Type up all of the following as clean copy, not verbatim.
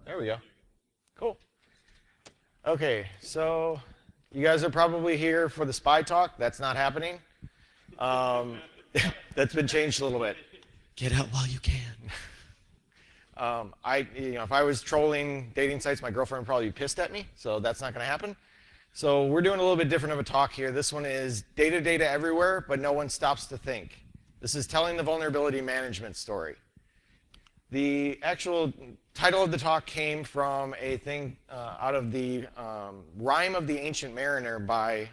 There we go. Cool. Okay, so you guys are probably here for the spy talk. That's not happening. That's been changed a little bit. Get out while you can. If I was trolling dating sites, my girlfriend would probably be pissed at me, so that's not going to happen. So we're doing a little bit different of a talk here. This one is data everywhere, but no one stops to think. This is telling the vulnerability management story. The actual title of the talk came from a thing out of the Rime of the Ancient Mariner by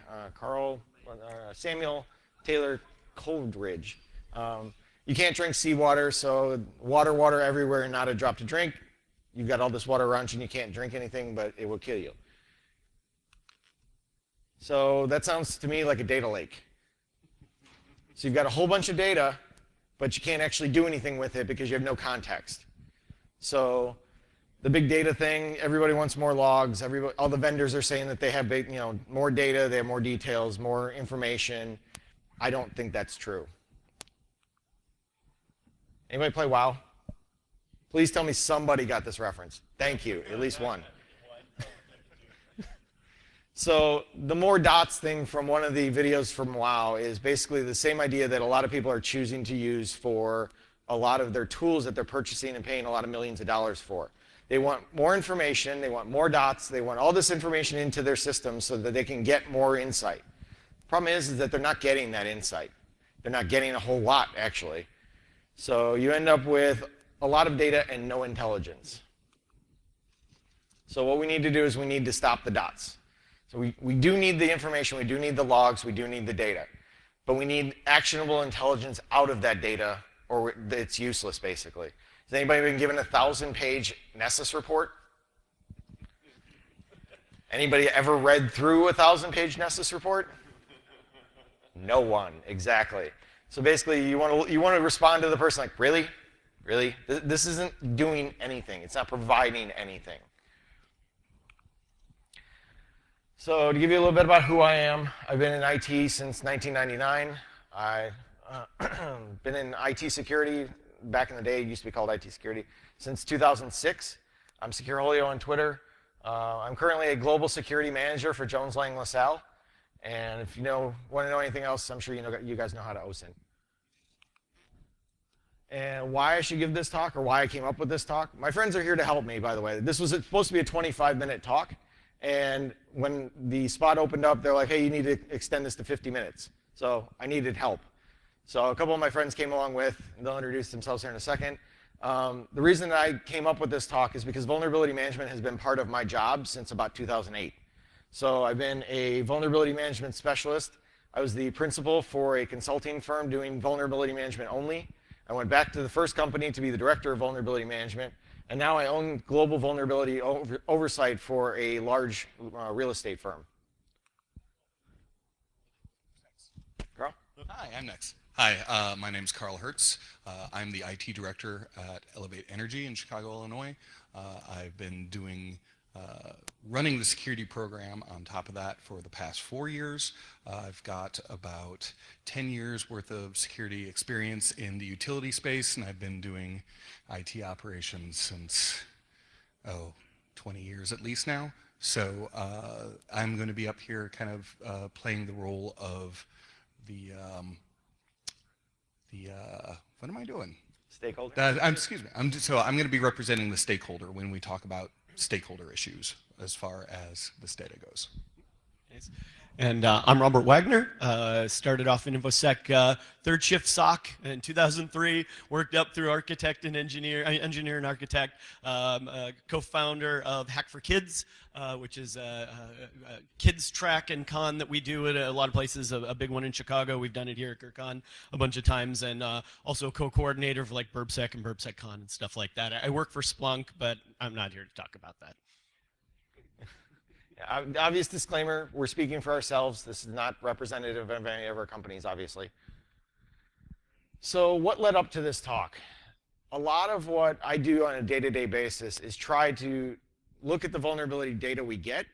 Samuel Taylor Coleridge. You can't drink seawater, so water everywhere, not a drop to drink. You've got all this water around you and you can't drink anything, but it will kill you. So that sounds to me like a data lake. So you've got a whole bunch of data, but you can't actually do anything with it because you have no context. So the big data thing, everybody wants more logs. All the vendors are saying that they have more data, they have more details, more information. I don't think that's true. Anybody play WoW? Please tell me somebody got this reference. Thank you, at least one. So the more dots thing from one of the videos from WoW is basically the same idea that a lot of people are choosing to use for a lot of their tools that they're purchasing and paying a lot of millions of dollars for. They want more information, they want more dots, they want all this information into their system so that they can get more insight. The problem is that they're not getting that insight. They're not getting a whole lot, actually. So you end up with a lot of data and no intelligence. So what we need to do is we need to stop the dots. So we do need the information, we do need the logs, we do need the data. But we need actionable intelligence out of that data, or it's useless, basically. Has anybody been given a 1,000-page Nessus report? Anybody ever read through a 1,000-page Nessus report? No one, exactly. So basically, you want to respond to the person like, really? Really? This isn't doing anything. It's not providing anything. So to give you a little bit about who I am, I've been in IT since 1999. I've been in IT security, back in the day it used to be called IT security, since 2006. I'm SecureHolio on Twitter. I'm currently a global security manager for Jones Lang LaSalle. And if you want to know anything else, I'm sure you guys know how to OSINT. And why I should give this talk, or why I came up with this talk, my friends are here to help me, by the way. This was supposed to be a 25-minute talk. And when the spot opened up, they're like, hey, you need to extend this to 50 minutes. So I needed help. So a couple of my friends came along with, and they'll introduce themselves here in a second. The reason that I came up with this talk is because vulnerability management has been part of my job since about 2008. So I've been a vulnerability management specialist. I was the principal for a consulting firm doing vulnerability management only. I went back to the first company to be the director of vulnerability management. And now I own global vulnerability oversight for a large real estate firm. Carl? Hi, I'm next. Hi, my name's Carl Hertz. I'm the IT director at Elevate Energy in Chicago, Illinois. I've been running the security program on top of that for the past 4 years. I've got about 10 years worth of security experience in the utility space, and I've been doing IT operations since, 20 years at least now. So I'm going to be up here kind of playing the role of what am I doing? Stakeholder. Excuse me. So I'm going to be representing the stakeholder when we talk about stakeholder issues as far as this data goes. Nice. And I'm Robert Wagner. Started off in InfoSec third shift SOC in 2003. Worked up through architect and engineer and architect. Co-founder of Hack for Kids, which is a kids track and con that we do at a lot of places. A big one in Chicago. We've done it here at GrrCON a bunch of times, and also co-coordinator for like BurbSec and BurbSecCon and stuff like that. I work for Splunk, but I'm not here to talk about that. Obvious disclaimer, we're speaking for ourselves. This is not representative of any of our companies, obviously. So what led up to this talk? A lot of what I do on a day-to-day basis is try to look at the vulnerability data we get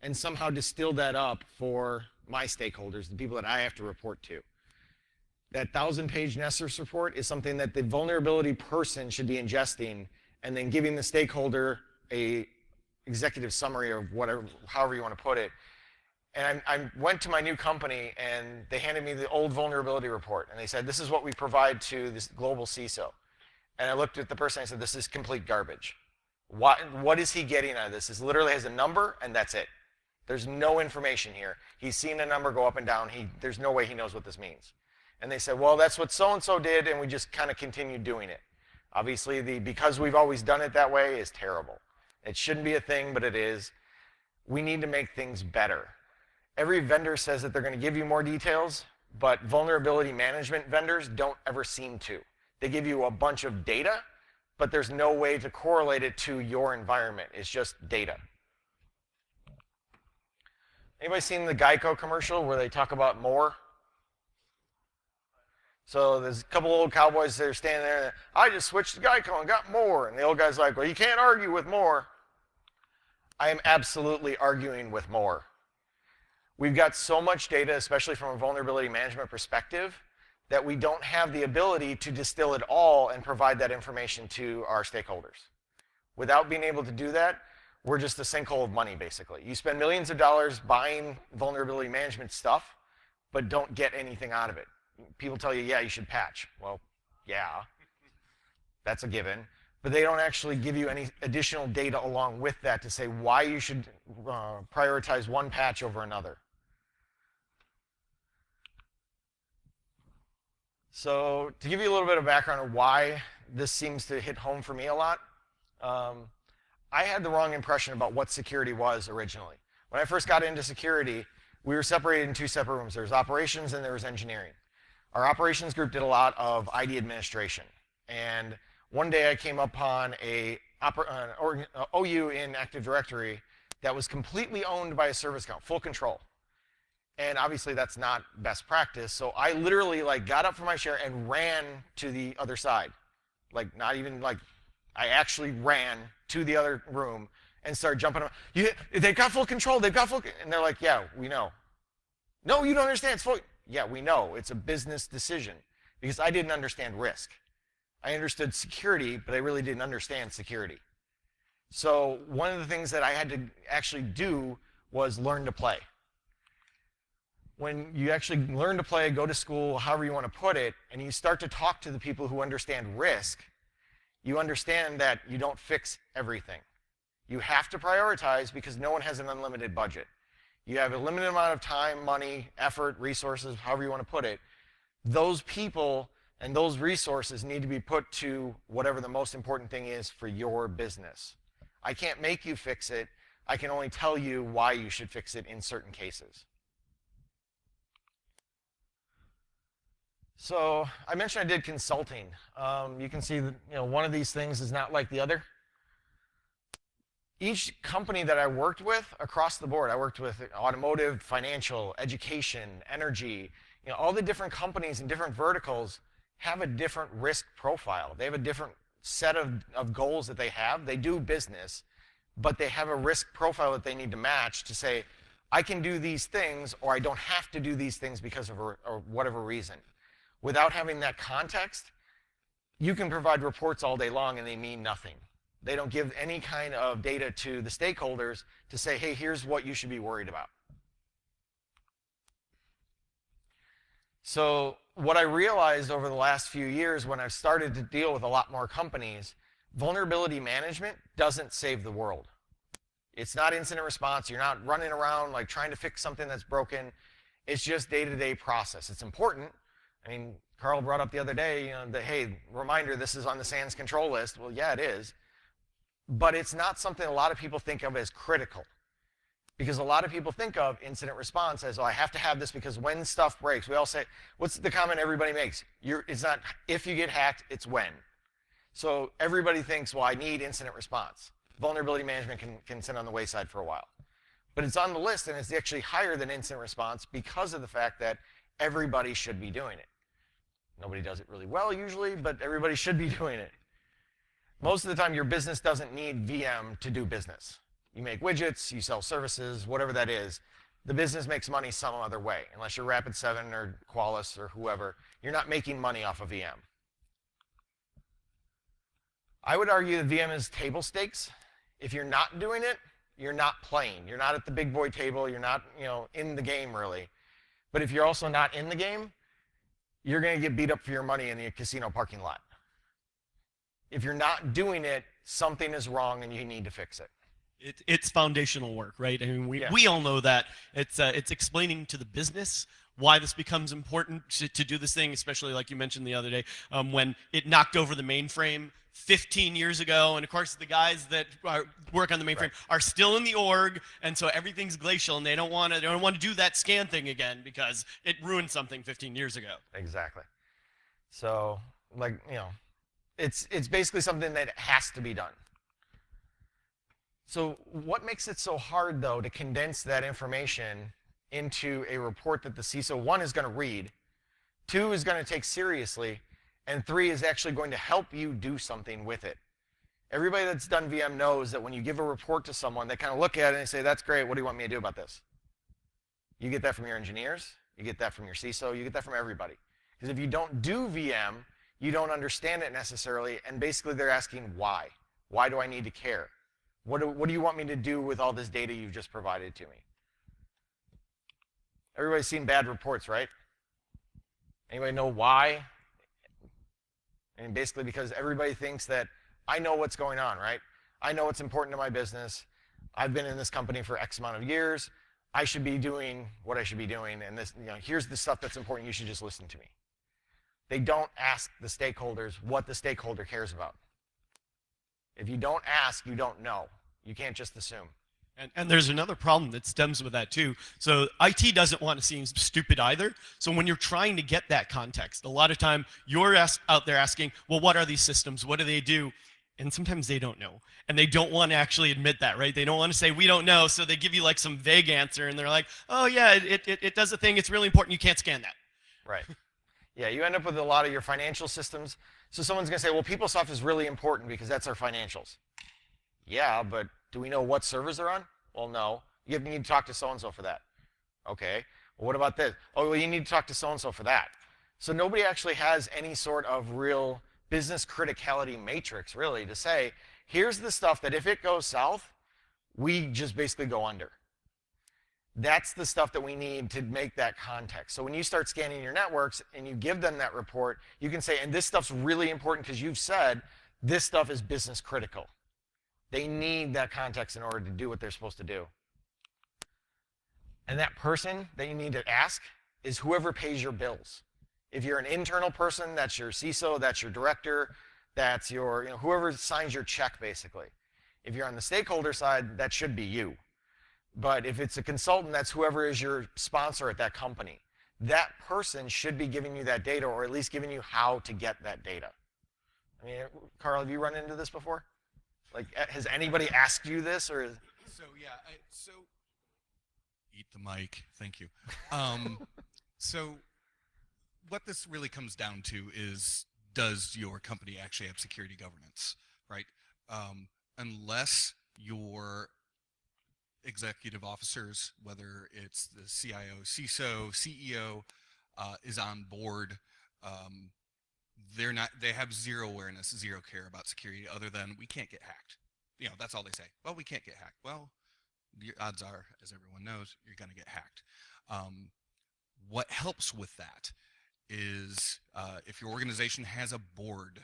and somehow distill that up for my stakeholders, the people that I have to report to. That 1,000-page Nessus report is something that the vulnerability person should be ingesting and then giving the stakeholder a executive summary or whatever, however you want to put it. And I went to my new company, and they handed me the old vulnerability report, and they said, this is what we provide to this global CISO. And I looked at the person, and I said, this is complete garbage. What is he getting out of this? This literally has a number, and that's it. There's no information here. He's seen a number go up and down. There's no way he knows what this means. And they said, well, that's what so-and-so did, and we just kind of continued doing it. Obviously, because we've always done it that way is terrible. It shouldn't be a thing, but it is. We need to make things better. Every vendor says that they're going to give you more details, but vulnerability management vendors don't ever seem to. They give you a bunch of data, but there's no way to correlate it to your environment. It's just data. Anybody seen the GeiCo commercial where they talk about more? So there's a couple old cowboys that are standing there, and I just switched to GeiCo and got more. And the old guy's like, well, you can't argue with more. I am absolutely arguing with more. We've got so much data, especially from a vulnerability management perspective, that we don't have the ability to distill it all and provide that information to our stakeholders. Without being able to do that, we're just a sinkhole of money, basically. You spend millions of dollars buying vulnerability management stuff, but don't get anything out of it. People tell you, yeah, you should patch. Well, yeah, that's a given. But they don't actually give you any additional data along with that to say why you should prioritize one patch over another. So to give you a little bit of background of why this seems to hit home for me a lot, I had the wrong impression about what security was originally. When I first got into security, we were separated in two separate rooms. There was operations and there was engineering. Our operations group did a lot of ID administration. And one day I came upon an OU in Active Directory that was completely owned by a service account, full control. And obviously that's not best practice. So I literally got up from my chair and ran to the other side. Not even I actually ran to the other room and started jumping around. They've got full control, they've got full, and they're like, yeah, we know. No, you don't understand, it's full. Yeah, we know, it's a business decision. Because I didn't understand risk. I understood security, but I really didn't understand security. So one of the things that I had to actually do was learn to play. When you actually learn to play, go to school, however you want to put it, and you start to talk to the people who understand risk, you understand that you don't fix everything. You have to prioritize because no one has an unlimited budget. You have a limited amount of time, money, effort, resources, however you want to put it. Those people and those resources need to be put to whatever the most important thing is for your business. I can't make you fix it. I can only tell you why you should fix it in certain cases. So I mentioned I did consulting. You can see that one of these things is not like the other. Each company that I worked with across the board, I worked with automotive, financial, education, energy, all the different companies and different verticals have a different risk profile. They have a different set of goals that they have. They do business, but they have a risk profile that they need to match to say, I can do these things or I don't have to do these things because of or whatever reason. Without having that context, you can provide reports all day long and they mean nothing. They don't give any kind of data to the stakeholders to say, hey, here's what you should be worried about. So what I realized over the last few years when I've started to deal with a lot more companies, vulnerability management doesn't save the world. It's not incident response. You're not running around trying to fix something that's broken. It's just day-to-day process. It's important. I mean, Carl brought up the other day, that, hey, reminder, this is on the SANS control list. Well, yeah, it is. But it's not something a lot of people think of as critical. Because a lot of people think of incident response as, oh, I have to have this because when stuff breaks, we all say, what's the comment everybody makes? It's not if you get hacked, it's when. So everybody thinks, well, I need incident response. Vulnerability management can sit on the wayside for a while. But it's on the list, and it's actually higher than incident response because of the fact that everybody should be doing it. Nobody does it really well usually, but everybody should be doing it. Most of the time, your business doesn't need VM to do business. You make widgets, you sell services, whatever that is. The business makes money some other way. Unless you're Rapid7 or Qualys or whoever, you're not making money off of VM. I would argue that VM is table stakes. If you're not doing it, you're not playing. You're not at the big boy table. You're not, you know, in the game really. But if you're also not in the game, you're going to get beat up for your money in the casino parking lot. If you're not doing it, something is wrong and you need to fix it. It's foundational work, right? I mean, we all know that. It's explaining to the business why this becomes important to do this thing, especially like you mentioned the other day, when it knocked over the mainframe 15 years ago, and of course the guys that work on the mainframe are still in the org, and so everything's glacial, and they don't want to do that scan thing again because it ruined something 15 years ago. Exactly. So, like, you know, it's basically something that has to be done. So what makes it so hard, though, to condense that information into a report that the CISO, 1, is going to read, 2, is going to take seriously, and 3, is actually going to help you do something with it? Everybody that's done VM knows that when you give a report to someone, they kind of look at it and say, that's great, what do you want me to do about this? You get that from your engineers, you get that from your CISO, you get that from everybody. Because if you don't do VM, you don't understand it necessarily, and basically they're asking why. Why do I need to care? What do you want me to do with all this data you've just provided to me? Everybody's seen bad reports, right? Anybody know why? And basically because everybody thinks that I know what's going on, right? I know what's important to my business. I've been in this company for X amount of years. I should be doing what I should be doing, and this, you know, here's the stuff that's important. You should just listen to me. They don't ask the stakeholders what the stakeholder cares about. If you don't ask, you don't know. You can't just assume. And there's another problem that stems with that too. So IT doesn't want to seem stupid either. So when you're trying to get that context, a lot of time you're out there asking, well, what are these systems? What do they do? And sometimes they don't know. And they don't want to actually admit that, right? They don't want to say, we don't know. So they give you like some vague answer and they're like, oh yeah, it does a thing. It's really important. You can't scan that. Right. Yeah, you end up with a lot of your financial systems. So someone's going to say, well, PeopleSoft is really important because that's our financials. Yeah, but do we know what servers they're on? Well, no. You need to talk to so-and-so for that. Okay. Well, what about this? Oh, well, you need to talk to so-and-so for that. So nobody actually has any sort of real business criticality matrix, really, to say, here's the stuff that if it goes south, we just basically go under. That's the stuff that we need to make that context. So when you start scanning your networks and you give them that report, you can say, and this stuff's really important because you've said this stuff is business critical. They need that context in order to do what they're supposed to do. And that person that you need to ask is whoever pays your bills. If you're an internal person, that's your CISO, that's your director, that's your, you know, whoever signs your check, basically. If you're on the stakeholder side, that should be you. But if it's a consultant, that's whoever is your sponsor at that company. That person should be giving you that data, or at least giving you how to get that data. I mean, Carl, have you run into this before? Like, has anybody asked you this, or? So yeah, so eat the mic. Thank you. So what this really comes down to is, does your company actually have security governance, right? Unless your executive officers, whether it's the CIO, CISO, CEO, is on board, they have zero awareness, zero care about security, other than we can't get hacked. You know, that's all they say. Well, we can't get hacked. Well, the odds are, as everyone knows, you're going to get hacked. What helps with that is if your organization has a board,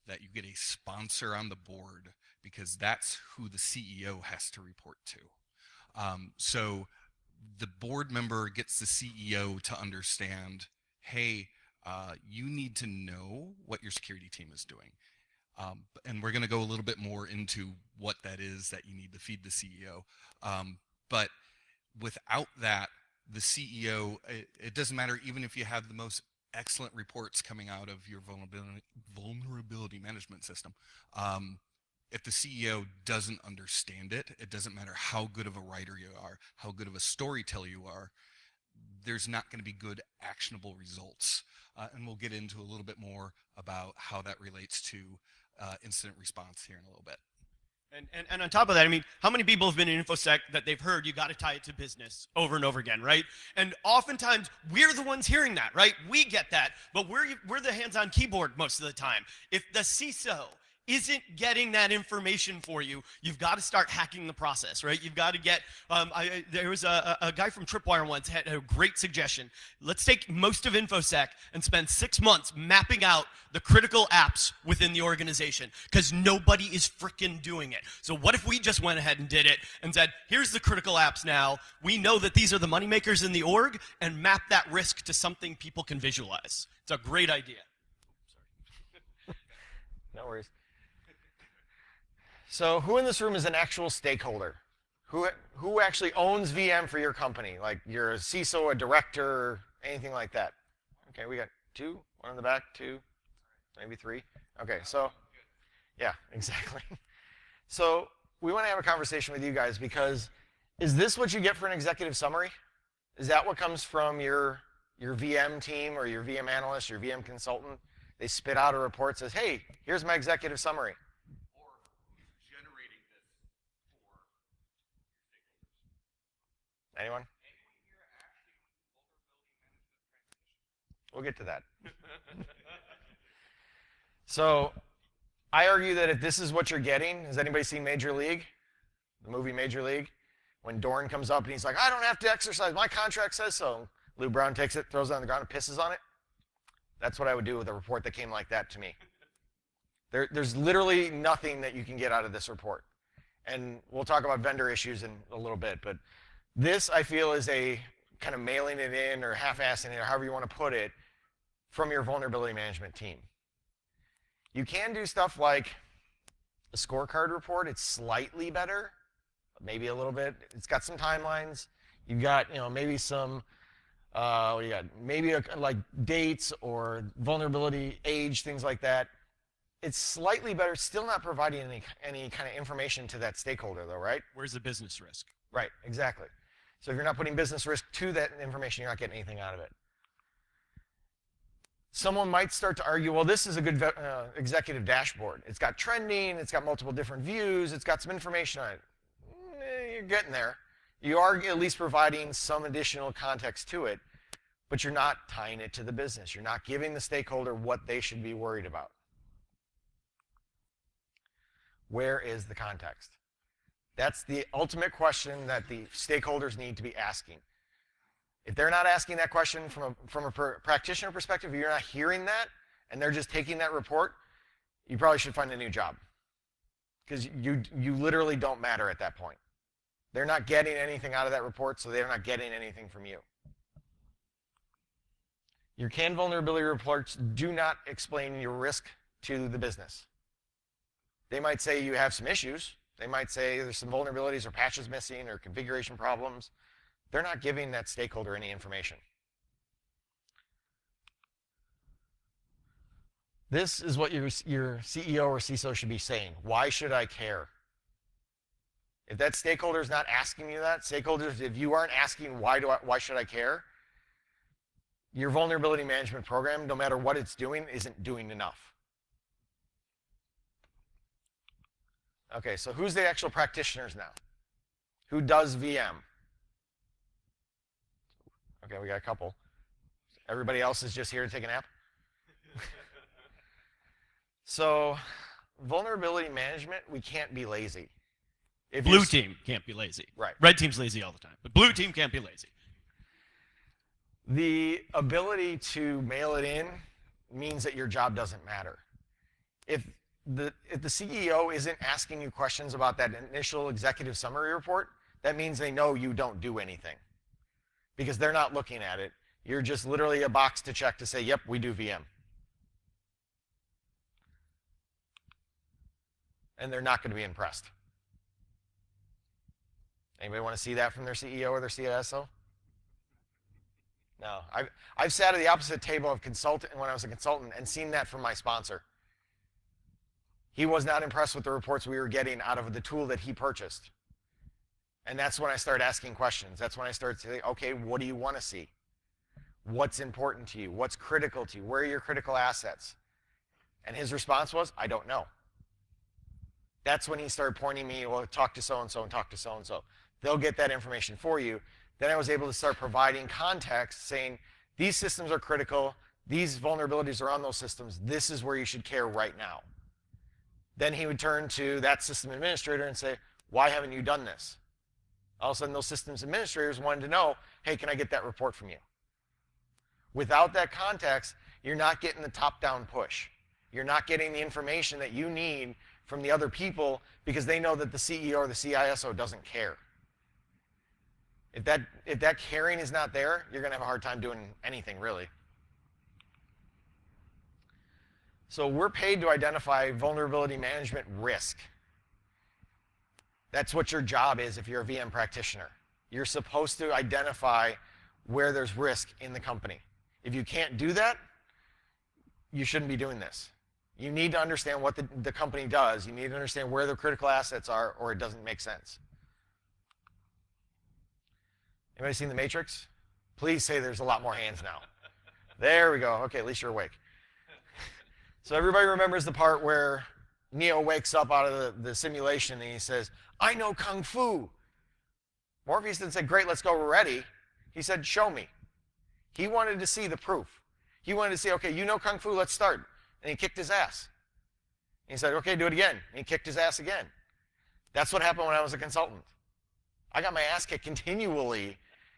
that you get a sponsor on the board, because that's who the CEO has to report to. So the board member gets the CEO to understand, hey, you need to know what your security team is doing. And we're going to go a little bit more into what that is that you need to feed the CEO. But without that, the CEO, it doesn't matter even if you have the most excellent reports coming out of your vulnerability management system. If the CEO doesn't understand it, it doesn't matter how good of a writer you are, how good of a storyteller you are, there's not going to be good actionable results. And we'll get into a little bit more about how that relates to incident response here in a little bit. And on top of that, I mean, how many people have been in InfoSec that they've heard you got to tie it to business over and over again, right? And oftentimes we're the ones hearing that, right? We get that, but we're the hands-on keyboard most of the time. If the CISO isn't getting that information for you, you've got to start hacking the process, right? You've got to get, there was a guy from Tripwire once had a great suggestion. Let's take most of InfoSec and spend 6 months mapping out the critical apps within the organization, because nobody is freaking doing it. So what if we just went ahead and did it and said, here's the critical apps now. We know that these are the moneymakers in the org, and map that risk to something people can visualize. It's a great idea. No worries. So who in this room is an actual stakeholder? Who actually owns VM for your company? Like you're a CISO, a director, anything like that? Okay, we got 2, 1 in the back, 2, maybe 3. Okay, so yeah, exactly. So we want to have a conversation with you guys, because is this what you get for an executive summary? Is that what comes from your VM team or your VM analyst, your VM consultant? They spit out a report that says, hey, here's my executive summary. Anyone? We'll get to that. So I argue that if this is what you're getting, has anybody seen Major League? The movie Major League? When Dorn comes up and he's like, I don't have to exercise, my contract says so. Lou Brown takes it, throws it on the ground, and pisses on it. That's what I would do with a report that came like that to me. There's literally nothing that you can get out of this report. And we'll talk about vendor issues in a little bit, but this, I feel, is a kind of mailing it in or half-assing it, or however you want to put it, from your vulnerability management team. You can do stuff like a scorecard report. It's slightly better, maybe a little bit. It's got some timelines. You've got, maybe some, what do you got? Maybe like dates or vulnerability, age, things like that. It's slightly better, still not providing any kind of information to that stakeholder, though, right? Where's the business risk? Right, exactly. So if you're not putting business risk to that information, you're not getting anything out of it. Someone might start to argue, well, this is a good executive dashboard. It's got trending, it's got multiple different views, it's got some information on it. You're getting there. You are at least providing some additional context to it, but you're not tying it to the business. You're not giving the stakeholder what they should be worried about. Where is the context? That's the ultimate question that the stakeholders need to be asking. If they're not asking that question from a practitioner perspective, if you're not hearing that, and they're just taking that report, you probably should find a new job. Because you literally don't matter at that point. They're not getting anything out of that report, so they're not getting anything from you. Your canned vulnerability reports do not explain your risk to the business. They might say you have some issues. They might say there's some vulnerabilities or patches missing or configuration problems. They're not giving that stakeholder any information. This is what your CEO or CISO should be saying. Why should I care? If that stakeholder is not asking you that, stakeholders, if you aren't asking why should I care, your vulnerability management program, no matter what it's doing, isn't doing enough. Okay, so who's the actual practitioners now? Who does VM? Okay, we got a couple. Everybody else is just here to take a nap? So, vulnerability management, we can't be lazy. Blue team can't be lazy. Right. Red team's lazy all the time, but blue team can't be lazy. The ability to mail it in means that your job doesn't matter. If the CEO isn't asking you questions about that initial executive summary report, that means they know you don't do anything. Because they're not looking at it. You're just literally a box to check to say, yep, we do VM. And they're not going to be impressed. Anybody want to see that from their CEO or their CSO? No. I've sat at the opposite table of consultant when I was a consultant and seen that from my sponsor. He was not impressed with the reports we were getting out of the tool that he purchased. And that's when I started asking questions. That's when I started saying, okay, what do you want to see? What's important to you? What's critical to you? Where are your critical assets? And his response was, I don't know. That's when he started pointing me, well, talk to so-and-so and talk to so-and-so. They'll get that information for you. Then I was able to start providing context saying, these systems are critical. These vulnerabilities are on those systems. This is where you should care right now. Then he would turn to that system administrator and say, why haven't you done this? All of a sudden, those systems administrators wanted to know, hey, can I get that report from you? Without that context, you're not getting the top-down push. You're not getting the information that you need from the other people because they know that the CEO or the CISO doesn't care. If that caring is not there, you're going to have a hard time doing anything, really. So we're paid to identify vulnerability management risk. That's what your job is if you're a VM practitioner. You're supposed to identify where there's risk in the company. If you can't do that, you shouldn't be doing this. You need to understand what the company does. You need to understand where their critical assets are, or it doesn't make sense. Anybody seen The Matrix? Please say there's a lot more hands now. There we go. Okay, at least you're awake. So everybody remembers the part where Neo wakes up out of the simulation and he says, I know Kung Fu. Morpheus didn't say, great, let's go, we're ready. He said, show me. He wanted to see the proof. He wanted to say, okay, you know Kung Fu, let's start. And he kicked his ass. And he said, okay, do it again. And he kicked his ass again. That's what happened when I was a consultant. I got my ass kicked continually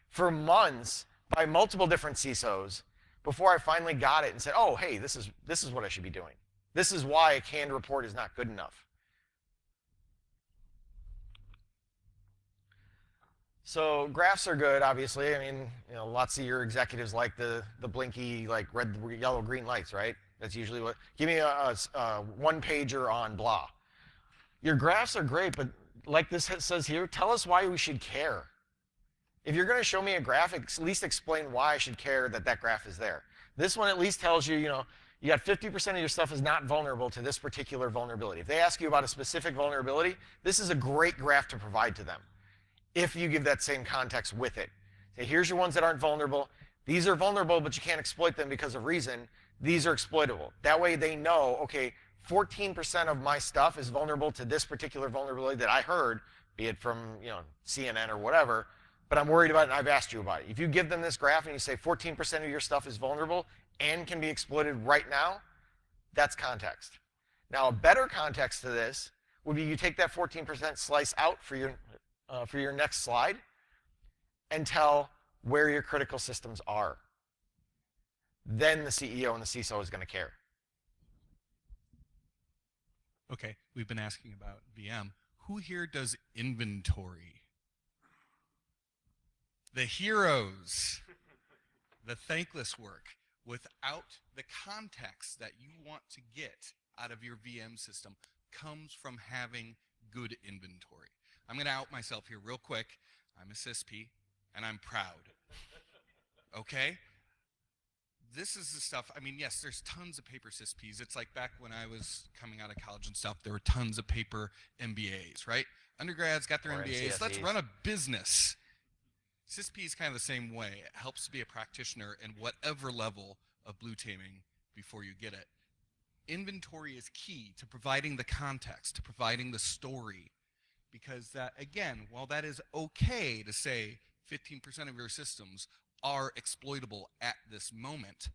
for months by multiple different CISOs before I finally got it and said, oh, hey, this is what I should be doing. This is why a canned report is not good enough. So graphs are good, obviously. I mean, lots of your executives like the blinky, like red, yellow, green lights, right? That's usually what. Give me a one pager on blah. Your graphs are great, but like this says here, tell us why we should care. If you're going to show me a graph, at least explain why I should care that that graph is there. This one at least tells you, you got 50% of your stuff is not vulnerable to this particular vulnerability. If they ask you about a specific vulnerability, this is a great graph to provide to them if you give that same context with it. Say, here's your ones that aren't vulnerable. These are vulnerable, but you can't exploit them because of reason. These are exploitable. That way they know, okay, 14% of my stuff is vulnerable to this particular vulnerability that I heard, be it from CNN or whatever, but I'm worried about it and I've asked you about it. If you give them this graph and you say 14% of your stuff is vulnerable and can be exploited right now, that's context. Now, a better context to this would be you take that 14% slice out for your next slide and tell where your critical systems are. Then the CEO and the CISO is going to care. Okay, we've been asking about VM. Who here does inventory? The heroes, the thankless work. Without the context that you want to get out of your VM system comes from having good inventory. I'm going to out myself here real quick. I'm a CISP, and I'm proud. Okay? This is the stuff, I mean, yes, there's tons of paper CISPs. It's like back when I was coming out of college and stuff, there were tons of paper MBAs, right? Undergrads got their MBAs. Let's run a business. CISP is kind of the same way. It helps to be a practitioner in whatever level of blue teaming before you get it. Inventory is key to providing the context, to providing the story, because that, again, while that is okay to say 15% of your systems are exploitable at this moment,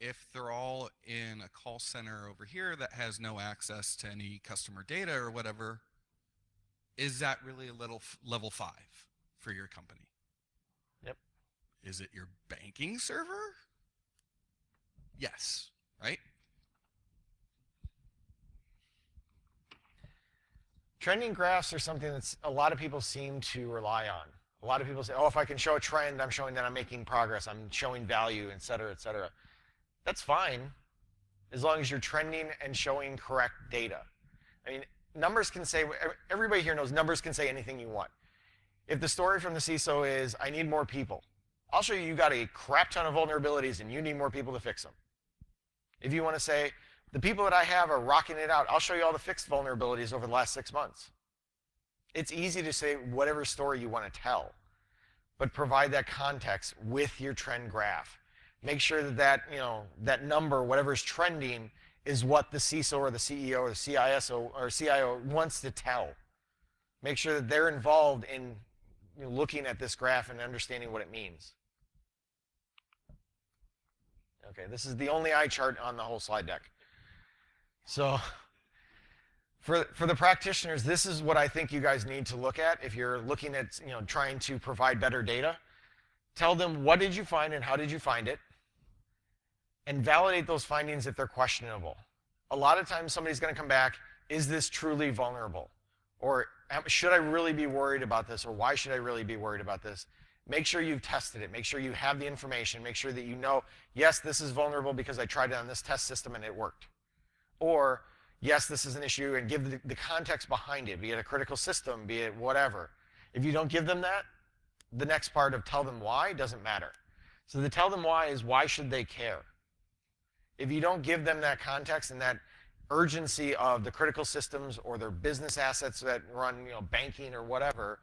if they're all in a call center over here that has no access to any customer data or whatever, is that really a little level 5 for your company? Yep. Is it your banking server? Yes, right? Trending graphs are something that a lot of people seem to rely on. A lot of people say, oh, if I can show a trend, I'm showing that I'm making progress, I'm showing value, et cetera, et cetera. That's fine, as long as you're trending and showing correct data. I mean, numbers can say, everybody here knows numbers can say anything you want. If the story from the CISO is, I need more people, I'll show you got a crap ton of vulnerabilities and you need more people to fix them. If you want to say, the people that I have are rocking it out, I'll show you all the fixed vulnerabilities over the last 6 months. It's easy to say whatever story you want to tell, but provide that context with your trend graph. Make sure that that number, whatever's trending, is what the CISO or the CEO or the CISO or CIO wants to tell. Make sure that they're involved in looking at this graph and understanding what it means. Okay, this is the only eye chart on the whole slide deck. So For the practitioners, this is what I think you guys need to look at if you're looking at trying to provide better data. Tell them what did you find and how did you find it, and validate those findings if they're questionable. A lot of times somebody's going to come back, is this truly vulnerable? Or should I really be worried about this? Or why should I really be worried about this? Make sure you've tested it. Make sure you have the information. Make sure that you know, yes, this is vulnerable because I tried it on this test system and it worked. Or, yes, this is an issue, and give the context behind it, be it a critical system, be it whatever. If you don't give them that, the next part of tell them why doesn't matter. So the tell them why is, why should they care? If you don't give them that context and that urgency of the critical systems or their business assets that run banking or whatever,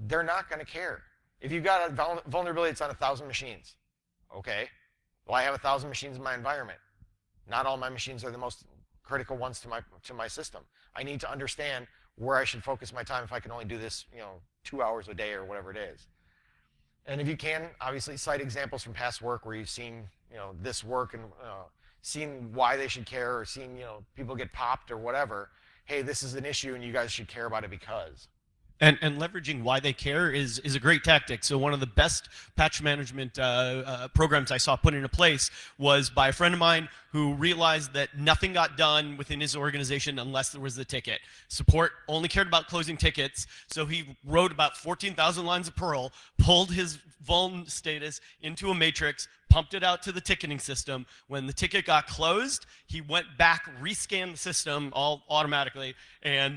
they're not going to care. If you've got a vulnerability that's on 1,000 machines, okay, well, I have 1,000 machines in my environment. Not all my machines are the most critical ones to my system. I need to understand where I should focus my time if I can only do this 2 hours a day or whatever it is. And if you can, obviously cite examples from past work where you've seen this work and seen why they should care, or seen people get popped or whatever. Hey, this is an issue and you guys should care about it because. And leveraging why they care is a great tactic. So one of the best patch management programs I saw put into place was by a friend of mine who realized that nothing got done within his organization unless there was the ticket. Support only cared about closing tickets, so he wrote about 14,000 lines of Perl, pulled his vuln status into a matrix, pumped it out to the ticketing system. When the ticket got closed, he went back, rescanned the system all automatically, and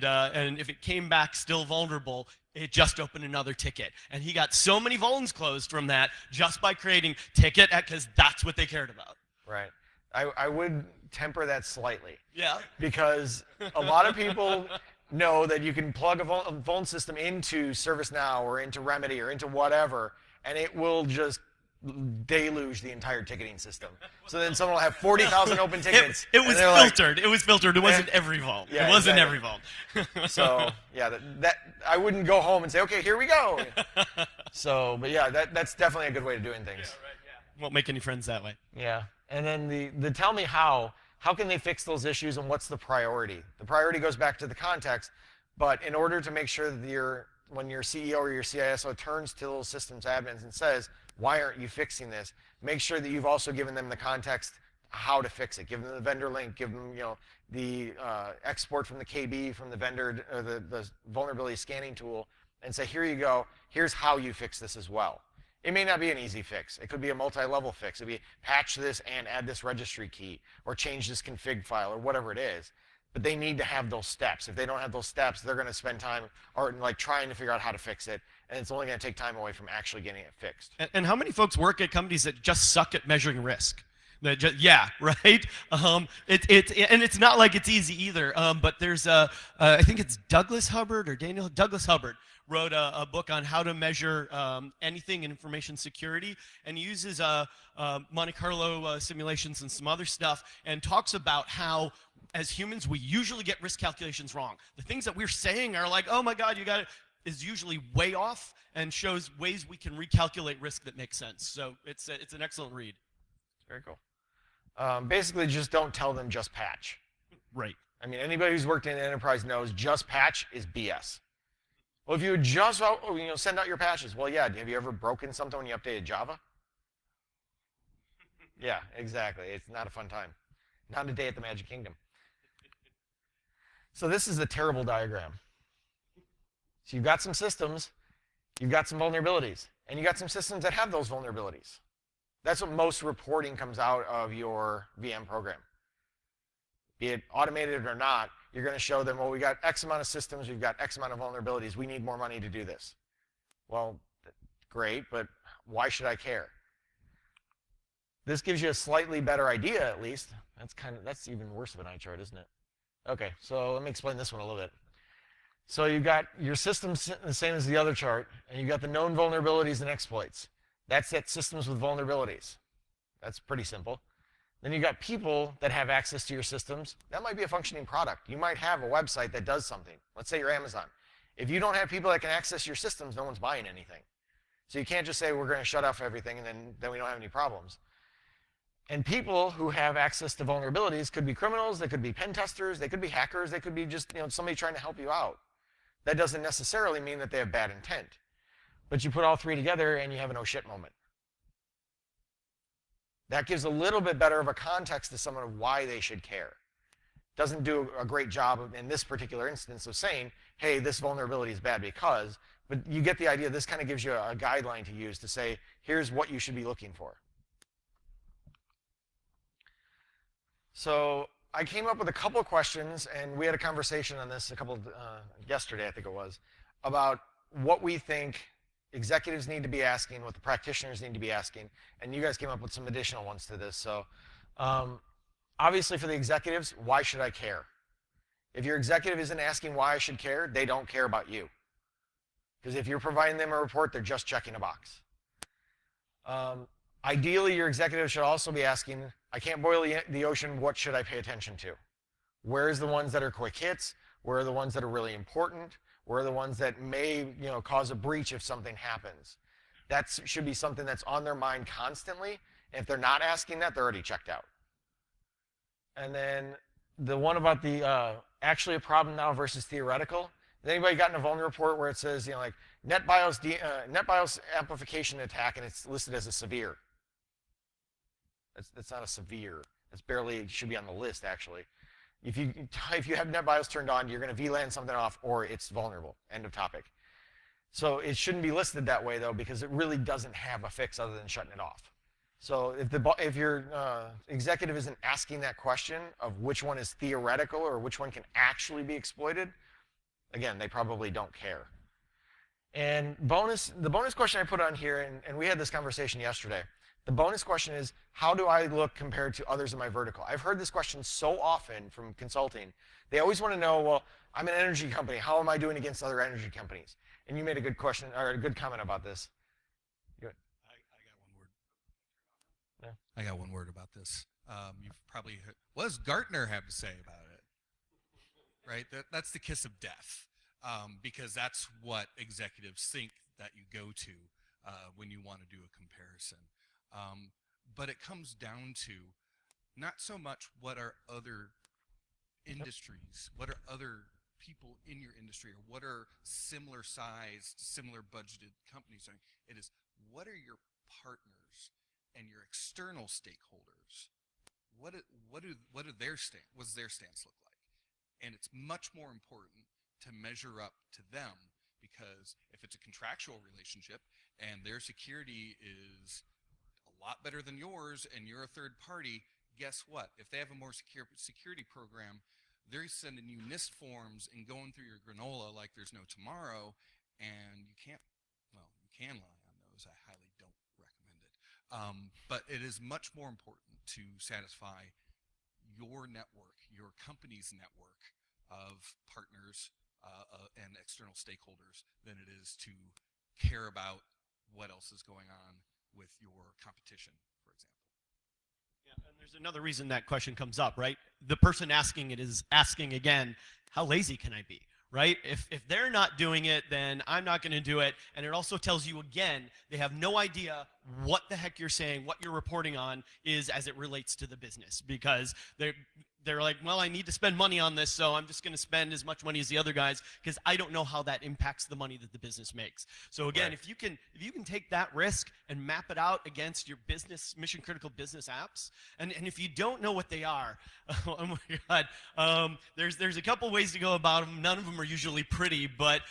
if it came back still vulnerable, it just opened another ticket. And he got so many vulns closed from that just by creating ticket, because that's what they cared about. Right. I would temper that slightly. Yeah. Because a lot of people know that you can plug a vuln system into ServiceNow or into Remedy or into whatever, and it will just deluge the entire ticketing system. So then someone will have 40,000 open tickets. It was filtered. It was filtered. It wasn't every vuln. Yeah, it wasn't exactly. every vuln. So yeah, that I wouldn't go home and say, okay, here we go. So, but yeah, that's definitely a good way of doing things. Yeah, right, yeah. Won't make any friends that way. Yeah, and then the tell me how can they fix those issues and what's the priority? The priority goes back to the context, but in order to make sure that when your CEO or your CISO turns to those systems admins and says, why aren't you fixing this? Make sure that you've also given them the context how to fix it. Give them the vendor link, give them the export from the KB from the vendor or the vulnerability scanning tool, and say, here you go, here's how you fix this as well. It may not be an easy fix. It could be a multi-level fix. It could be patch this and add this registry key, or change this config file, or whatever it is. But they need to have those steps. If they don't have those steps, they're going to spend time trying to figure out how to fix it, and it's only going to take time away from actually getting it fixed. And how many folks work at companies that just suck at measuring risk? Yeah, right. It's not like it's easy either. But there's I think it's Douglas Hubbard or Douglas Hubbard wrote a book on how to measure anything in information security, and he uses Monte Carlo simulations and some other stuff, and talks about how as humans we usually get risk calculations wrong. The things that we're saying are like, oh my God, you got it, is usually way off, and shows ways we can recalculate risk that makes sense. So it's an excellent read. Very cool. Basically, just don't tell them just patch. Right. I mean, anybody who's worked in an enterprise knows just patch is BS. Well, if you would just send out your patches, well, yeah. Have you ever broken something when you updated Java? Yeah, exactly. It's not a fun time. Not a day at the Magic Kingdom. So this is a terrible diagram. So you've got some systems, you've got some vulnerabilities, and you've got some systems that have those vulnerabilities. That's what most reporting comes out of your VM program. Be it automated or not, you're going to show them, well, we got X amount of systems, we've got X amount of vulnerabilities, we need more money to do this. Well, great, but why should I care? This gives you a slightly better idea, at least. That's even worse of an eye chart, isn't it? Okay, so let me explain this one a little bit. So you've got your system the same as the other chart, and you've got the known vulnerabilities and exploits. That's systems with vulnerabilities. That's pretty simple. Then you've got people that have access to your systems. That might be a functioning product. You might have a website that does something. Let's say you're Amazon. If you don't have people that can access your systems, no one's buying anything. So you can't just say we're going to shut off everything and then we don't have any problems. And people who have access to vulnerabilities could be criminals, they could be pen testers, they could be hackers, they could be just somebody trying to help you out. That doesn't necessarily mean that they have bad intent. But you put all three together and you have an oh shit moment. That gives a little bit better of a context to someone of why they should care. Doesn't do a great job of, in this particular instance, of saying, hey, this vulnerability is bad because, but you get the idea. This kind of gives you a guideline to use to say, here's what you should be looking for. So I came up with a couple of questions, and we had a conversation on this yesterday, I think it was, about what we think executives need to be asking, what the practitioners need to be asking, and you guys came up with some additional ones to this. So obviously for the executives, why should I care? If your executive isn't asking why I should care, they don't care about you. Because if you're providing them a report, they're just checking a box. Ideally, your executive should also be asking, I can't boil the ocean, what should I pay attention to? Where's the ones that are quick hits? Where are the ones that are really important? Where are the ones that may cause a breach if something happens? That should be something that's on their mind constantly. And if they're not asking that, they're already checked out. And then the one about the actually a problem now versus theoretical. Has anybody gotten a vulnerability report where it says, like NetBIOS amplification attack, and it's listed as a severe? That's not a severe. It's barely, it should be on the list, actually. If you have NetBIOS turned on, you're going to VLAN something off, or it's vulnerable. End of topic. So it shouldn't be listed that way, though, because it really doesn't have a fix other than shutting it off. So if your executive isn't asking that question of which one is theoretical or which one can actually be exploited, again, they probably don't care. And the bonus question I put on here, and we had this conversation yesterday, the bonus question is, how do I look compared to others in my vertical? I've heard this question so often from consulting. They always want to know, well, I'm an energy company. How am I doing against other energy companies? And you made a good question, or a good comment about this. Good. I got one word about this. You've probably heard, what does Gartner have to say about it? Right? That's the kiss of death, because that's what executives think that you go to when you want to do a comparison. But it comes down to not so much what are other industries, what are other people in your industry, or what are similar sized, similar budgeted companies doing. It is, what are your partners and your external stakeholders? What does their stance look like? And it's much more important to measure up to them, because if it's a contractual relationship and their security is a lot better than yours and you're a third party, guess what? If they have a more secure security program, they're sending you NIST forms and going through your granola like there's no tomorrow, and you can lie on those. I highly don't recommend it. But it is much more important to satisfy your network, your company's network of partners and external stakeholders than it is to care about what else is going on with your competition, for example. Yeah, and there's another reason that question comes up, right? The person asking it is asking again, how lazy can I be? Right? If they're not doing it, then I'm not going to do it. And it also tells you again, they have no idea what the heck you're saying, what you're reporting on is as it relates to the business, because they're like, well, I need to spend money on this, so I'm just going to spend as much money as the other guys because I don't know how that impacts the money that the business makes. So again, if you can take that risk and map it out against your business, mission critical business apps, and if you don't know what they are, oh my God, there's a couple ways to go about them. None of them are usually pretty, but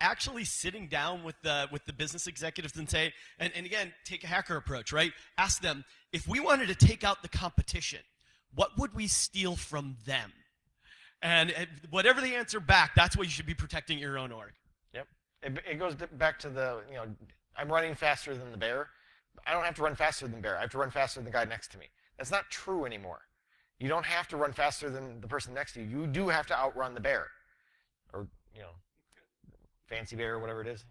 actually sitting down with the business executives and say, and again, take a hacker approach, right? Ask them, if we wanted to take out the competition, what would we steal from them? And whatever the answer back, that's what you should be protecting your own org. Yep. It goes back to the, I'm running faster than the bear. I don't have to run faster than the bear. I have to run faster than the guy next to me. That's not true anymore. You don't have to run faster than the person next to you. You do have to outrun the bear. Or, fancy bear or whatever it is.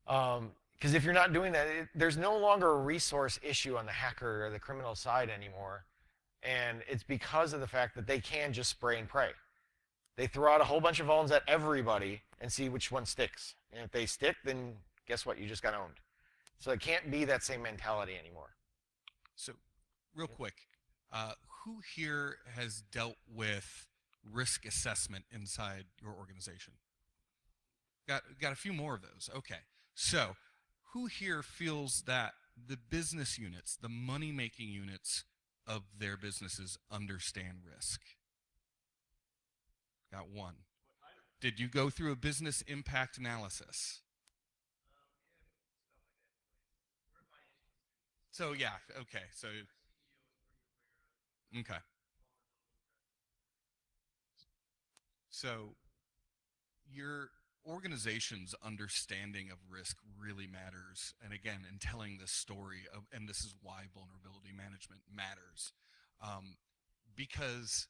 Because if you're not doing that, there's no longer a resource issue on the hacker or the criminal side anymore. And it's because of the fact that they can just spray and pray. They throw out a whole bunch of vulns at everybody and see which one sticks. And if they stick, then guess what? You just got owned. So it can't be that same mentality anymore. So real quick, who here has dealt with risk assessment inside your organization? Got a few more of those. Okay. So who here feels that the business units, the money-making units of their businesses understand risk? Got one. Did you go through a business impact analysis? So yeah, okay. So okay. So your organization's understanding of risk really matters. And again, in telling this story, and this is why vulnerability management matters. Because,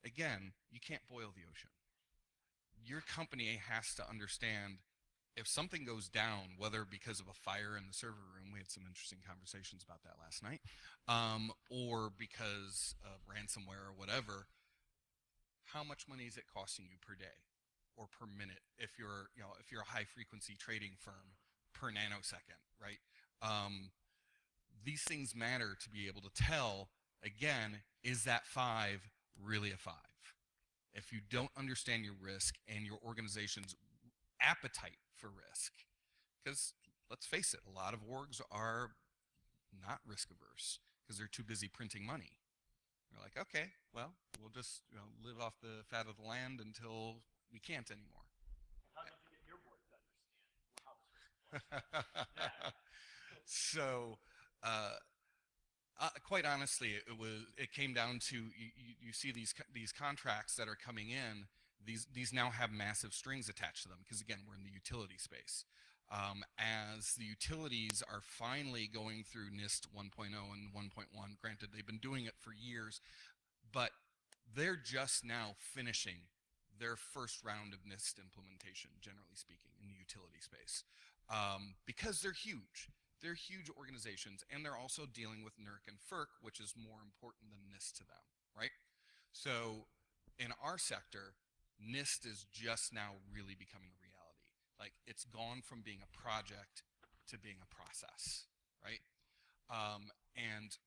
again, you can't boil the ocean. Your company has to understand if something goes down, whether because of a fire in the server room, we had some interesting conversations about that last night, or because of ransomware or whatever, how much money is it costing you per day or per minute if you're, if you're a high frequency trading firm, per nanosecond, right? These things matter to be able to tell, again, is that 5 really a 5? If you don't understand your risk and your organization's appetite for risk, because let's face it, a lot of orgs are not risk averse because they're too busy printing money. They're like, okay, well, we'll just live off the fat of the land until we can't anymore. How did you get your board to understand? So, quite honestly, it came down to you see these contracts that are coming in. These now have massive strings attached to them because, again, we're in the utility space. As the utilities are finally going through NIST 1.0 and 1.1, granted they've been doing it for years, but they're just now finishing their first round of NIST implementation, generally speaking, in the utility space, because they're huge. They're huge organizations, and they're also dealing with NERC and FERC, which is more important than NIST to them, right? So in our sector, NIST is just now really becoming a reality. Like, it's gone from being a project to being a process, right? And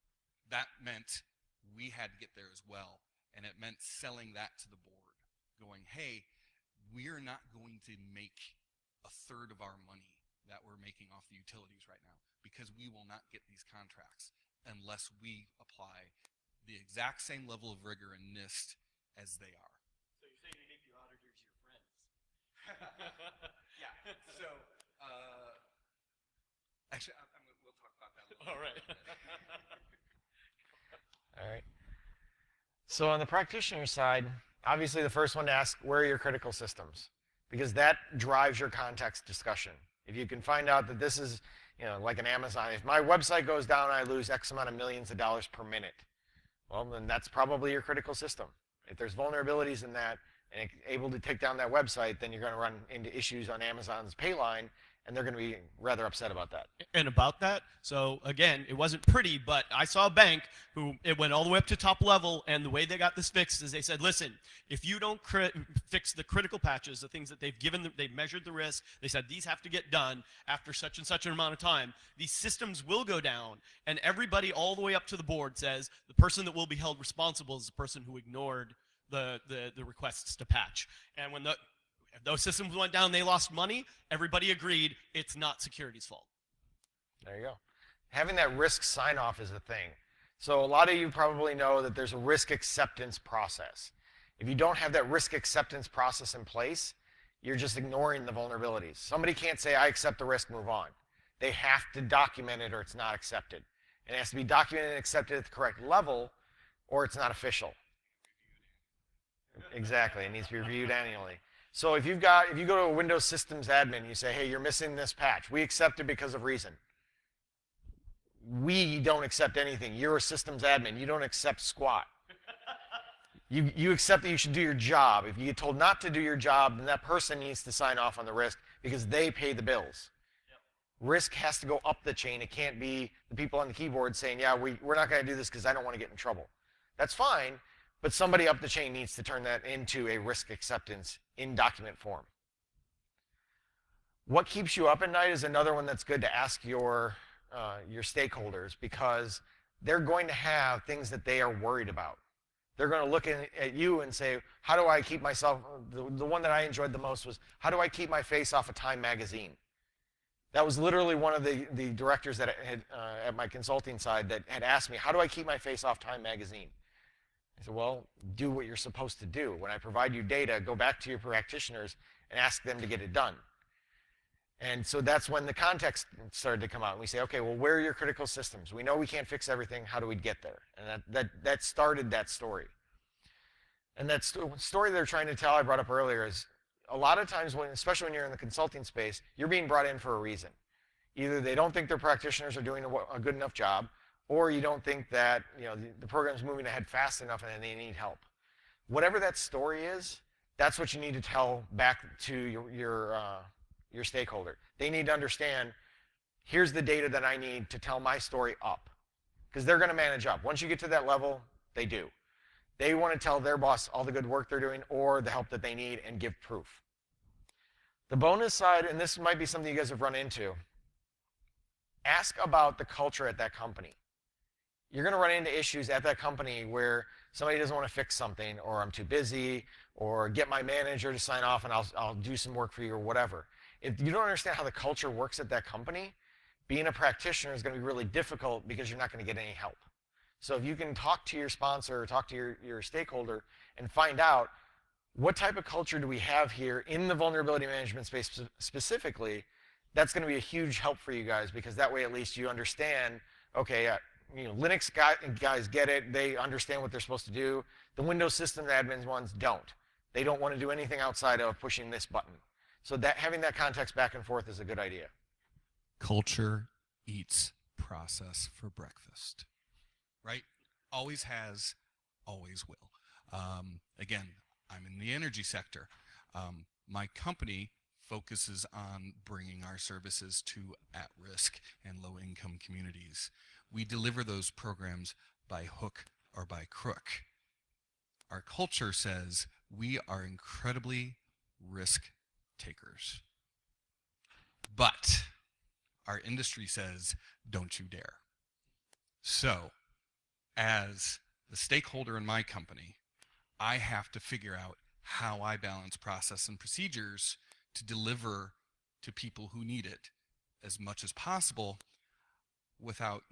that meant we had to get there as well. And it meant selling that to the board, going, hey, we're not going to make a third of our money that we're making off the utilities right now, because we will not get these contracts unless we apply the exact same level of rigor in NIST as they are. So you're saying you make your auditors your friends? Yeah. So, actually, we'll talk about that a little bit. All right. All right. So on the practitioner side, obviously the first one to ask, where are your critical systems? Because that drives your context discussion. If you can find out that this is, like an Amazon, if my website goes down, I lose X amount of millions of dollars per minute. Well, then that's probably your critical system. If there's vulnerabilities in that and able to take down that website, then you're going to run into issues on Amazon's pay line, and they're going to be rather upset about that. And about that, so again, it wasn't pretty, but I saw a bank who it went all the way up to top level, and the way they got this fixed is they said, listen, if you don't fix the critical patches, the things that they've given, they've measured the risk, they said these have to get done after such and such an amount of time, these systems will go down, and everybody all the way up to the board says the person that will be held responsible is the person who ignored the requests to patch. And when if those systems went down, they lost money, everybody agreed it's not security's fault. There you go. Having that risk sign-off is a thing. So a lot of you probably know that there's a risk acceptance process. If you don't have that risk acceptance process in place, you're just ignoring the vulnerabilities. Somebody can't say, I accept the risk, move on. They have to document it or it's not accepted. And it has to be documented and accepted at the correct level or it's not official. Exactly, it needs to be reviewed annually. So if you go to a Windows Systems admin, you say, hey, you're missing this patch. We accept it because of reason. We don't accept anything. You're a systems admin. You don't accept squat. You accept that you should do your job. If you get told not to do your job, then that person needs to sign off on the risk because they pay the bills. Yep. Risk has to go up the chain. It can't be the people on the keyboard saying, yeah, we're not going to do this because I don't want to get in trouble. That's fine. But somebody up the chain needs to turn that into a risk acceptance in document form. What keeps you up at night is another one that's good to ask your stakeholders, because they're going to have things that they are worried about. They're going to look at you and say, how do I keep myself, the one that I enjoyed the most was, how do I keep my face off of Time magazine? That was literally one of the directors that had, at my consulting side that had asked me, how do I keep my face off Time magazine? I said, well, do what you're supposed to do. When I provide you data, go back to your practitioners and ask them to get it done. And so that's when the context started to come out. And we say, okay, well, where are your critical systems? We know we can't fix everything. How do we get there? And that started that story. And that story they're trying to tell, I brought up earlier, is a lot of times, especially when you're in the consulting space, you're being brought in for a reason. Either they don't think their practitioners are doing a good enough job, or you don't think that the program's moving ahead fast enough and they need help. Whatever that story is, that's what you need to tell back to your stakeholder. They need to understand, here's the data that I need to tell my story up. Because they're going to manage up. Once you get to that level, they do. They want to tell their boss all the good work they're doing or the help that they need and give proof. The bonus side, and this might be something you guys have run into, ask about the culture at that company. You're going to run into issues at that company where somebody doesn't want to fix something, or I'm too busy, or get my manager to sign off and I'll do some work for you, or whatever. If you don't understand how the culture works at that company, being a practitioner is going to be really difficult because you're not going to get any help. So if you can talk to your sponsor or talk to your stakeholder and find out what type of culture do we have here in the vulnerability management space specifically, that's going to be a huge help for you guys, because that way at least you understand, okay, Linux guys get it. They understand what they're supposed to do. The Windows system admins ones don't. They don't want to do anything outside of pushing this button. So that having that context back and forth is a good idea. Culture eats process for breakfast, right? Always has, always will. Again, I'm in the energy sector. My company focuses on bringing our services to at-risk and low-income communities. We deliver those programs by hook or by crook. Our culture says we are incredibly risk takers. But our industry says, don't you dare. So, as the stakeholder in my company, I have to figure out how I balance process and procedures to deliver to people who need it as much as possible without,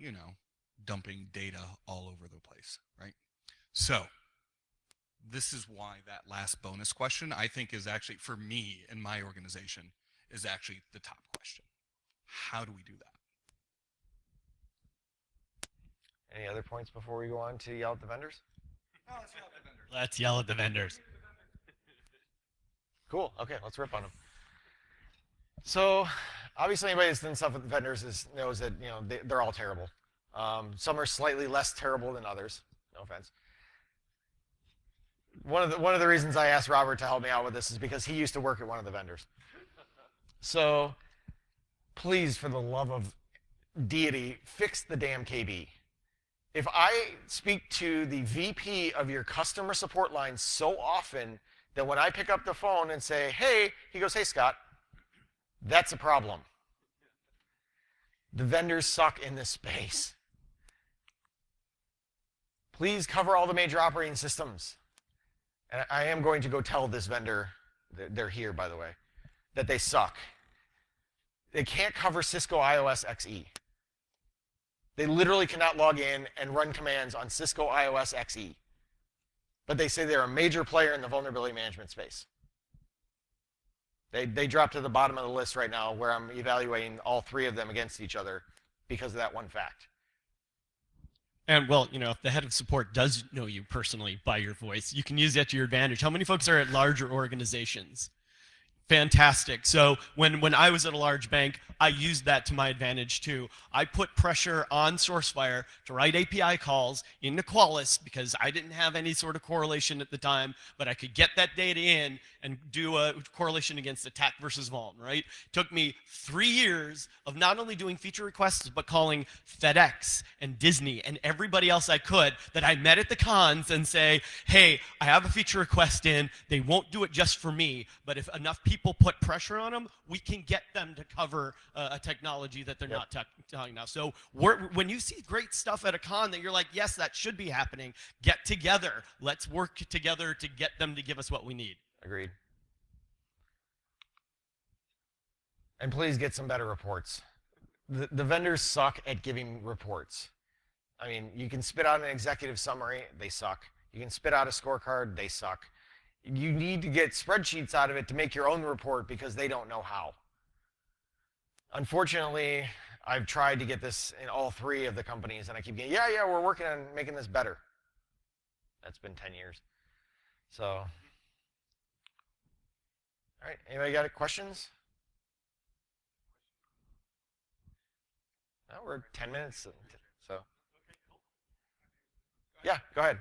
dumping data all over the place, right? So, this is why that last bonus question, I think, is actually, for me and my organization, is actually the top question. How do we do that? Any other points before we go on to yell at the vendors? Oh, let's yell at the vendors. Let's yell at the vendors. Cool. Okay, let's rip on them. So, obviously, anybody that's done stuff with vendors knows that they're all terrible. Some are slightly less terrible than others. No offense. One of the reasons I asked Robert to help me out with this is because he used to work at one of the vendors. So, please, for the love of deity, fix the damn KB. If I speak to the VP of your customer support line so often that when I pick up the phone and say, hey, he goes, hey, Scott, that's a problem. The vendors suck in this space. Please cover all the major operating systems. And I am going to go tell this vendor, they're here, by the way, that they suck. They can't cover Cisco iOS XE. They literally cannot log in and run commands on Cisco iOS XE. But they say they're a major player in the vulnerability management space. They drop to the bottom of the list right now, where I'm evaluating all three of them against each other because of that one fact. And well, if the head of support does know you personally by your voice, you can use that to your advantage. How many folks are at larger organizations? Fantastic. So when I was at a large bank, I used that to my advantage too. I put pressure on SourceFire to write API calls into Qualys because I didn't have any sort of correlation at the time, but I could get that data in and do a correlation against attack versus vuln, right? It took me 3 years of not only doing feature requests, but calling FedEx and Disney and everybody else I could that I met at the cons and say, hey, I have a feature request in. They won't do it just for me, but if enough people people put pressure on them, we can get them to cover a technology that they're not talking about. So when you see great stuff at a con that you're like, yes, that should be happening, get together. Let's work together to get them to give us what we need. Agreed. And please get some better reports. The vendors suck at giving reports. I mean, you can spit out an executive summary, they suck. You can spit out a scorecard, they suck. You need to get spreadsheets out of it to make your own report because they don't know how. Unfortunately, I've tried to get this in all three of the companies, and I keep getting, yeah, we're working on making this better. That's been 10 years. So, all right, anybody got questions? No, we're 10 minutes, so. Yeah, go ahead.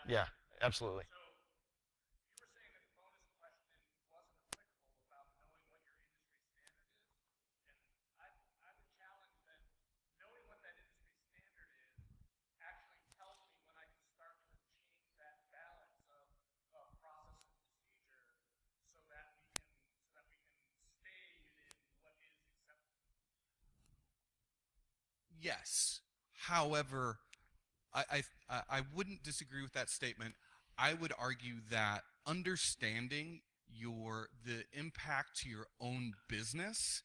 Yeah, absolutely. Yes. However, I wouldn't disagree with that statement. I would argue that understanding the impact to your own business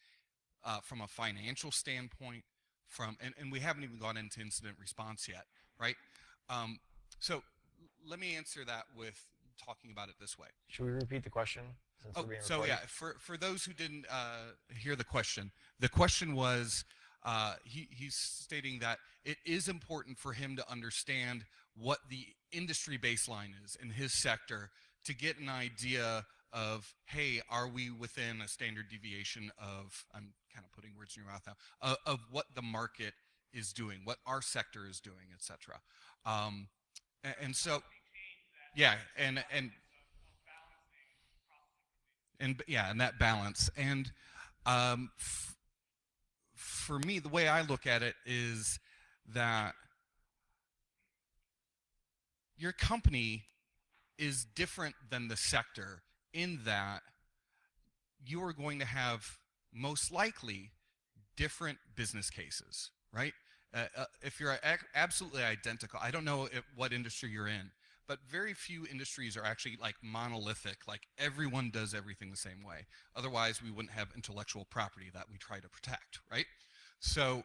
from a financial standpoint, and we haven't even gone into incident response yet, right? So let me answer that with talking about it this way. Should we repeat the question? So yeah, for those who didn't hear the question was, he's stating that it is important for him to understand what the industry baseline is in his sector to get an idea of, hey, are we within a standard deviation of, I'm kind of putting words in your mouth now, of what the market is doing, what our sector is doing, etc. And so, yeah, and that balance. And for me, the way I look at it is that your company is different than the sector in that you are going to have most likely different business cases, right? If you're absolutely identical, I don't know what industry you're in, but very few industries are actually like monolithic, like everyone does everything the same way. Otherwise, we wouldn't have intellectual property that we try to protect, right? So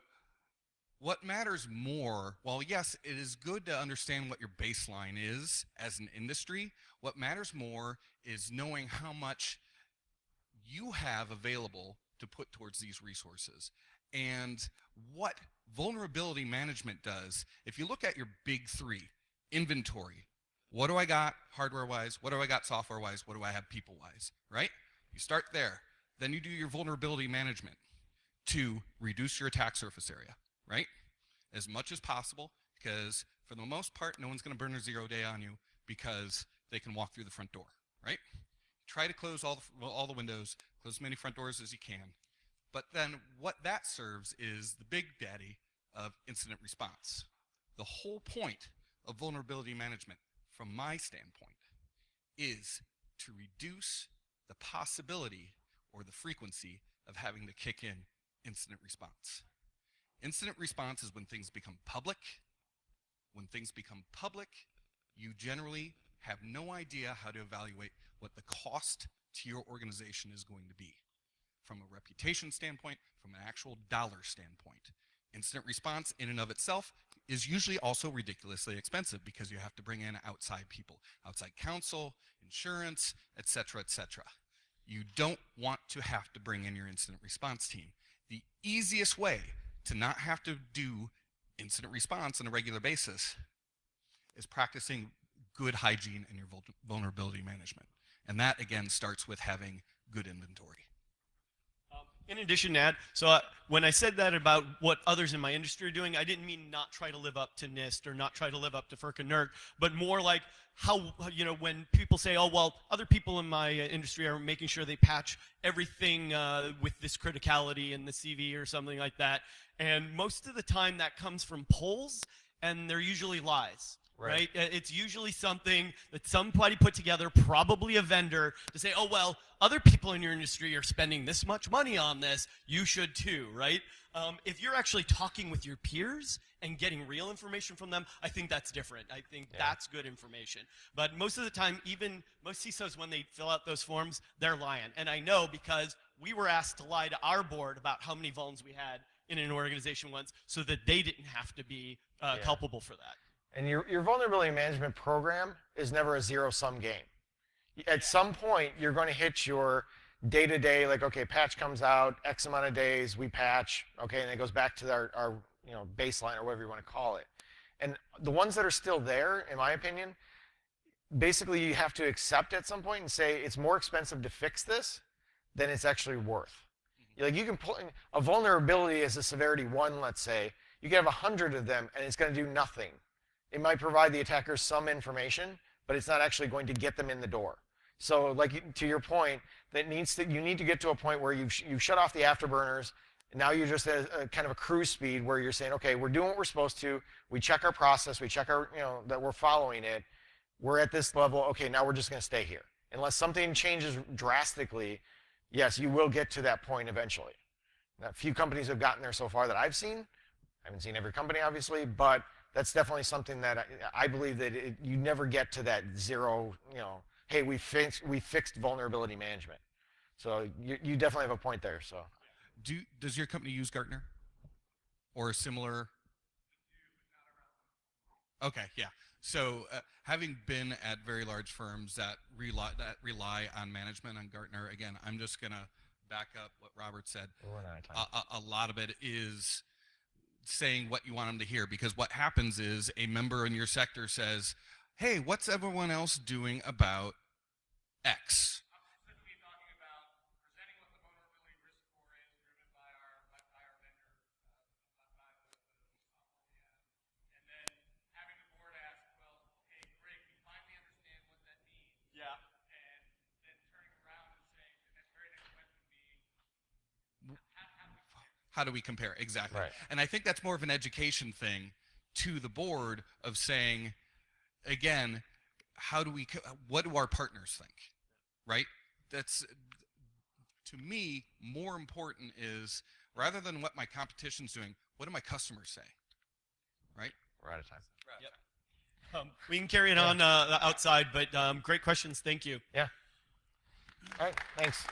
what matters more, while yes, it is good to understand what your baseline is as an industry, what matters more is knowing how much you have available to put towards these resources. And what vulnerability management does, if you look at your big three, inventory, what do I got hardware-wise, what do I got software-wise, what do I have people-wise, right? You start there. Then you do your vulnerability management to reduce your attack surface area, right? As much as possible, because for the most part, no one's going to burn a 0-day on you because they can walk through the front door, right? Try to close all the windows, close as many front doors as you can. But then what that serves is the big daddy of incident response. The whole point of vulnerability management, from my standpoint, is to reduce the possibility or the frequency of having to kick in incident response. Incident response is when things become public. When things become public, you generally have no idea how to evaluate what the cost to your organization is going to be. From a reputation standpoint, from an actual dollar standpoint. Incident response in and of itself is usually also ridiculously expensive because you have to bring in outside people, outside counsel, insurance, etc., etc. You don't want to have to bring in your incident response team. The easiest way to not have to do incident response on a regular basis is practicing good hygiene in your vulnerability management. And that, again, starts with having good inventory. In addition, Nad, when I said that about what others in my industry are doing, I didn't mean not try to live up to NIST or not try to live up to FERC and NERC, but more like how, when people say, oh, well, other people in my industry are making sure they patch everything with this criticality in the CV or something like that. And most of the time that comes from polls, and they're usually lies. Right? It's usually something that somebody put together, probably a vendor, to say, oh, well, other people in your industry are spending this much money on this, you should too, right? If you're actually talking with your peers and getting real information from them, I think that's different. I think that's good information. But most of the time, even most CISOs, when they fill out those forms, they're lying. And I know because we were asked to lie to our board about how many vulns we had in an organization once so that they didn't have to be culpable for that. And your vulnerability management program is never a zero-sum game. At some point, you're going to hit your day-to-day, like, okay, patch comes out, X amount of days, we patch, okay, and it goes back to our baseline or whatever you want to call it. And the ones that are still there, in my opinion, basically you have to accept at some point and say it's more expensive to fix this than it's actually worth. Like, you can pull in a vulnerability as a severity 1, let's say, you can have 100 of them and it's going to do nothing. It might provide the attackers some information, but it's not actually going to get them in the door. So, like, to your point, you need to get to a point where you shut off the afterburners. And now you're just at a kind of a cruise speed where you're saying, okay, we're doing what we're supposed to. We check our process. We check our, that we're following it. We're at this level. Okay, now we're just going to stay here. Unless something changes drastically, yes, you will get to that point eventually. Now, a few companies have gotten there so far that I've seen. I haven't seen every company, obviously, but that's definitely something that I believe that you never get to that zero, hey, we fixed vulnerability management. So you definitely have a point there. So, does your company use Gartner or a similar? Okay, yeah. So having been at very large firms that rely on management on Gartner, again, I'm just gonna back up what Robert said. We're running out of time. A lot of it is saying what you want them to hear, because what happens is a member in your sector says, hey, what's everyone else doing about X? I'm specifically talking about presenting what the vulnerability risk score is driven by our vendor, by the software we have, and then having the board ask, well, okay, great, we finally understand what that means. Yeah. And then turning around and saying the very next question being, how do we compare? Exactly. Right. And I think that's more of an education thing to the board of saying, again, what do our partners think? Right? That's, to me, more important is, rather than what my competition's doing, what do my customers say? Right? We're out of time. Yep. We can carry it on outside, but great questions. Thank you. Yeah. All right. Thanks.